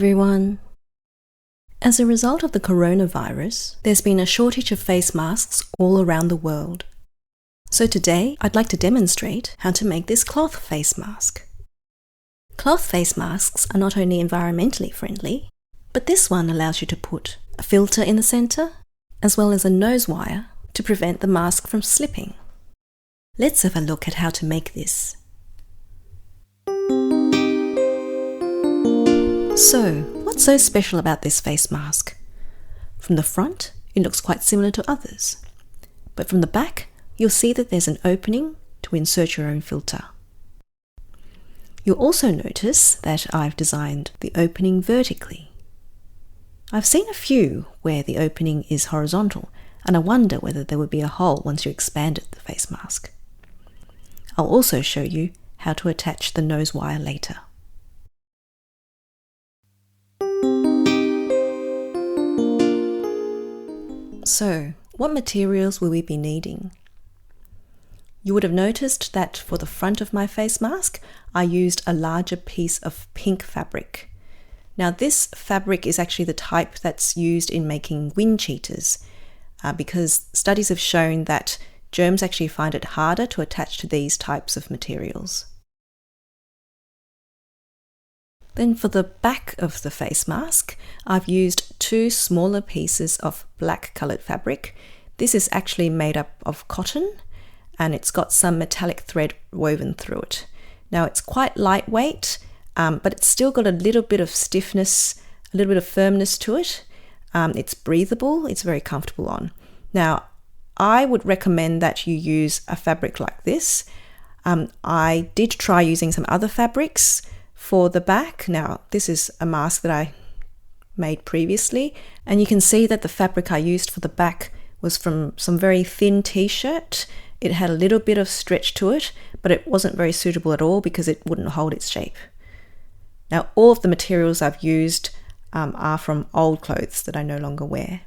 everyone. As a result of the coronavirus, there's been a shortage of face masks all around the world. So today, I'd like to demonstrate how to make this cloth face mask. Cloth face masks are not only environmentally friendly, but this one allows you to put a filter in the center, as well as a nose wire to prevent the mask from slipping. Let's have a look at how to make this. So, what's so special about this face mask? From the front, it looks quite similar to others. But from the back, you'll see that there's an opening to insert your own filter. You'll also notice that I've designed the opening vertically. I've seen a few where the opening is horizontal, and I wonder whether there would be a hole once you expanded the face mask. I'll also show you how to attach the nose wire later. So, what materials will we be needing? You would have noticed that for the front of my face mask, I used a larger piece of pink fabric. Now this fabric is actually the type that's used in making wind cheaters, because studies have shown that germs actually find it harder to attach to these types of materials. Then for the back of the face mask, I've used two smaller pieces of black coloured fabric. This is actually made up of cotton, and it's got some metallic thread woven through it. Now it's quite lightweight, but it's still got a little bit of stiffness, a little bit of firmness to it. It's breathable, it's very comfortable on. Now, I would recommend that you use a fabric like this. I did try using some other fabrics for the back. Now, this is a mask that I made previously, and you can see that the fabric I used for the back was from some very thin t-shirt. It had a little bit of stretch to it, but it wasn't very suitable at all because it wouldn't hold its shape. Now, all of the materials I've used are from old clothes that I no longer wear.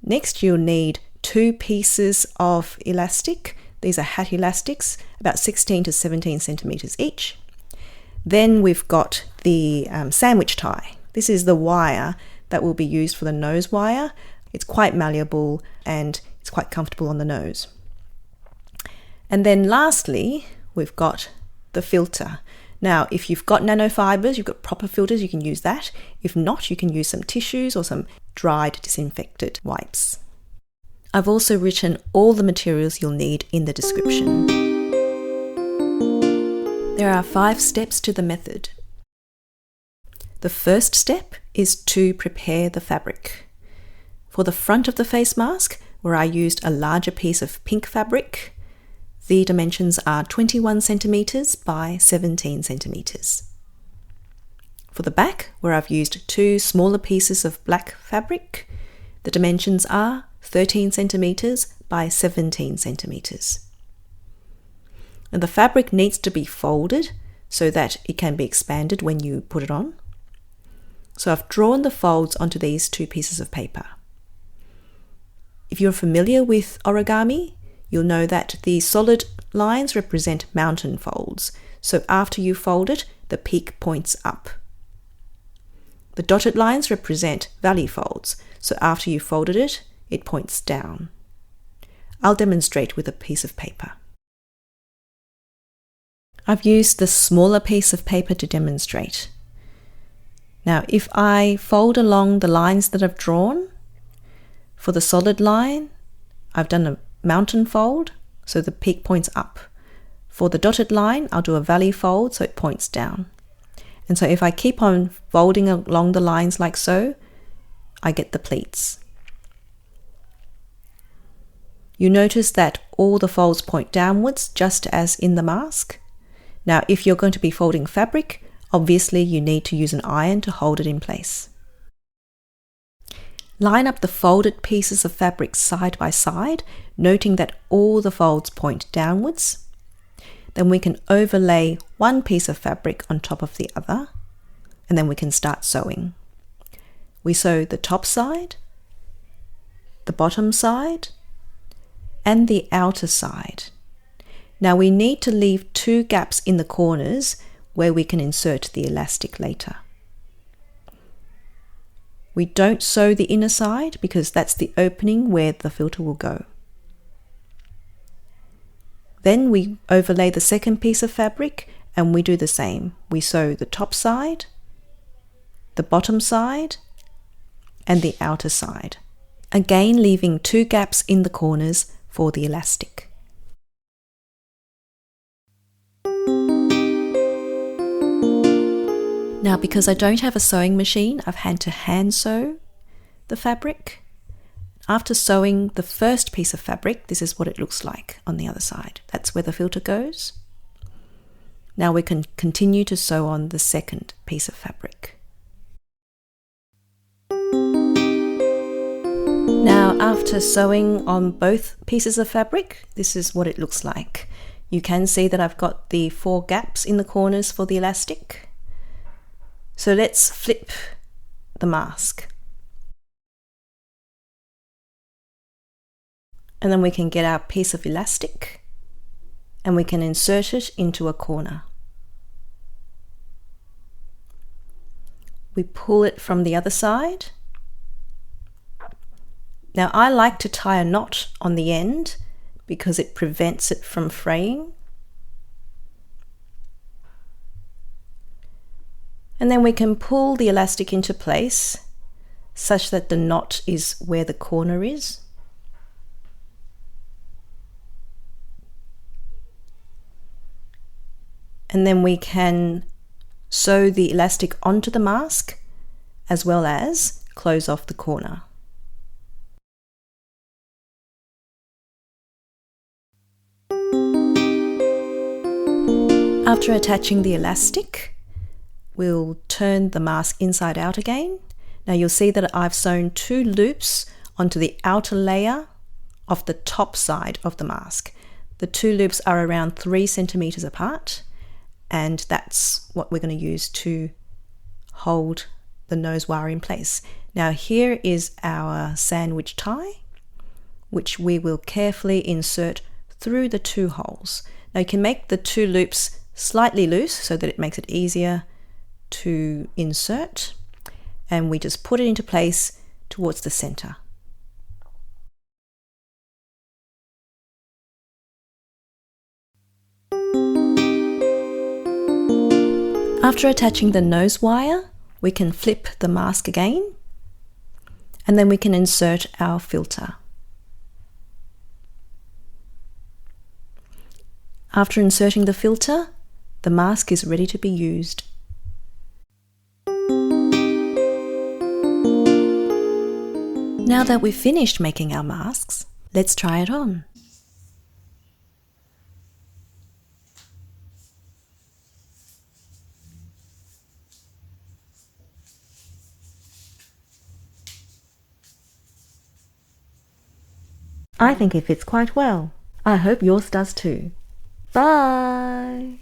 Next, you'll need two pieces of elastic. These are hat elastics, about 16 to 17 centimeters each. Then we've got the sandwich tie. This is the wire that will be used for the nose wire. It's quite malleable and it's quite comfortable on the nose. And then lastly, we've got the filter. Now, if you've got nanofibers, you've got proper filters, you can use that. If not, you can use some tissues or some dried disinfected wipes. I've also written all the materials you'll need in the description. There are 5 steps to the method. The first step is to prepare the fabric. For the front of the face mask, where I used a larger piece of pink fabric, the dimensions are 21 centimeters by 17 centimeters. For the back, where I've used 2 smaller pieces of black fabric, the dimensions are 13 centimeters by 17 centimeters. And the fabric needs to be folded so that it can be expanded when you put it on. So I've drawn the folds onto these 2 pieces of paper. If you're familiar with origami, you'll know that the solid lines represent mountain folds. So after you fold it, the peak points up. The dotted lines represent valley folds. So after you folded it, it points down. I'll demonstrate with a piece of paper. I've used the smaller piece of paper to demonstrate. Now, if I fold along the lines that I've drawn, for the solid line, I've done a mountain fold, so the peak points up. For the dotted line, I'll do a valley fold, so it points down. And so if I keep on folding along the lines like so, I get the pleats. You notice that all the folds point downwards, just as in the mask. Now, if you're going to be folding fabric, obviously you need to use an iron to hold it in place. Line up the folded pieces of fabric side by side, noting that all the folds point downwards. Then we can overlay one piece of fabric on top of the other, and then we can start sewing. We sew the top side, the bottom side, and the outer side. Now we need to leave 2 gaps in the corners where we can insert the elastic later. We don't sew the inner side because that's the opening where the filter will go. Then we overlay the second piece of fabric and we do the same. We sew the top side, the bottom side, and the outer side. Again, leaving 2 gaps in the corners for the elastic. Now, because I don't have a sewing machine, I've had to hand sew the fabric. After sewing the first piece of fabric, this is what it looks like on the other side. That's where the filter goes. Now we can continue to sew on the second piece of fabric. Now, after sewing on both pieces of fabric, this is what it looks like. You can see that I've got the 4 gaps in the corners for the elastic. So let's flip the mask. And then we can get our piece of elastic and we can insert it into a corner. We pull it from the other side. Now I like to tie a knot on the end because it prevents it from fraying. And then we can pull the elastic into place such that the knot is where the corner is. And then we can sew the elastic onto the mask as well as close off the corner. After attaching the elastic, we'll turn the mask inside out again. Now you'll see that I've sewn 2 loops onto the outer layer of the top side of the mask. The 2 loops are around 3 centimeters apart, and that's what we're going to use to hold the nose wire in place. Now here is our sandwich tie, which we will carefully insert through the 2 holes. Now you can make the 2 loops slightly loose so that it makes it easier to insert, and we just put it into place towards the center. After attaching the nose wire, we can flip the mask again, and then we can insert our filter. After inserting the filter, the mask is ready to be used. Now that we've finished making our masks, let's try it on. I think it fits quite well. I hope yours does too. Bye!